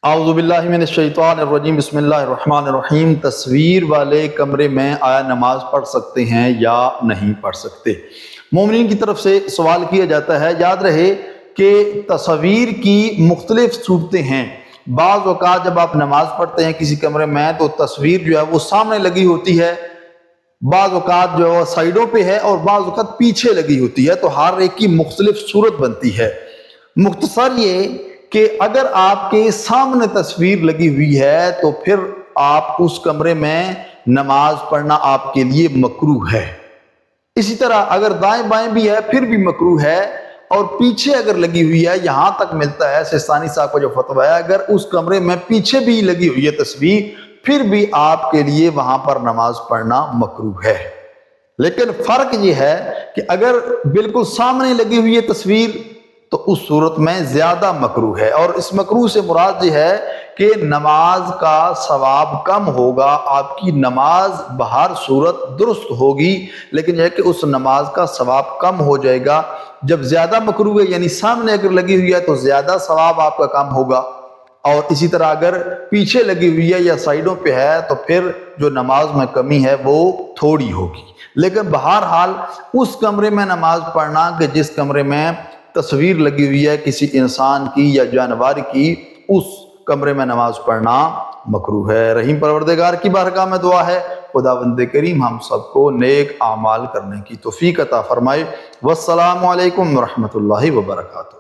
اعوذ باللہ من الشیطان الرجیم، بسم اللہ الرحمن الرحیم۔ تصویر والے کمرے میں آیا نماز پڑھ سکتے ہیں یا نہیں پڑھ سکتے؟ مومنین کی طرف سے سوال کیا جاتا ہے۔ یاد رہے کہ تصویر کی مختلف صورتیں ہیں۔ بعض اوقات جب آپ نماز پڑھتے ہیں کسی کمرے میں تو تصویر جو ہے وہ سامنے لگی ہوتی ہے، بعض اوقات جو ہے سائیڈوں پہ ہے اور بعض اوقات پیچھے لگی ہوتی ہے، تو ہر ایک کی مختلف صورت بنتی ہے۔ مختصر یہ کہ اگر آپ کے سامنے تصویر لگی ہوئی ہے تو پھر آپ اس کمرے میں نماز پڑھنا آپ کے لیے مکروہ ہے۔ اسی طرح اگر دائیں بائیں بھی ہے پھر بھی مکروہ ہے، اور پیچھے اگر لگی ہوئی ہے، یہاں تک ملتا ہے سستانی صاحب کو جو فتویٰ ہے، اگر اس کمرے میں پیچھے بھی لگی ہوئی ہے تصویر پھر بھی آپ کے لیے وہاں پر نماز پڑھنا مکروہ ہے۔ لیکن فرق یہ ہے کہ اگر بالکل سامنے لگی ہوئی ہے تصویر تو اس صورت میں زیادہ مکروہ ہے، اور اس مکروہ سے مراد یہ ہے کہ نماز کا ثواب کم ہوگا، آپ کی نماز بہر صورت درست ہوگی لیکن یہ ہے کہ اس نماز کا ثواب کم ہو جائے گا۔ جب زیادہ مکروہ ہے یعنی سامنے اگر لگی ہوئی ہے تو زیادہ ثواب آپ کا کم ہوگا، اور اسی طرح اگر پیچھے لگی ہوئی ہے یا سائیڈوں پہ ہے تو پھر جو نماز میں کمی ہے وہ تھوڑی ہوگی۔ لیکن بہرحال اس کمرے میں نماز پڑھنا کہ جس کمرے میں تصویر لگی ہوئی ہے کسی انسان کی یا جانور کی، اس کمرے میں نماز پڑھنا مکروہ ہے۔ رحیم پروردگار کی بارگاہ میں دعا ہے خداوند کریم ہم سب کو نیک اعمال کرنے کی توفیق عطا فرمائے۔ والسلام علیکم ورحمۃ اللہ وبرکاتہ۔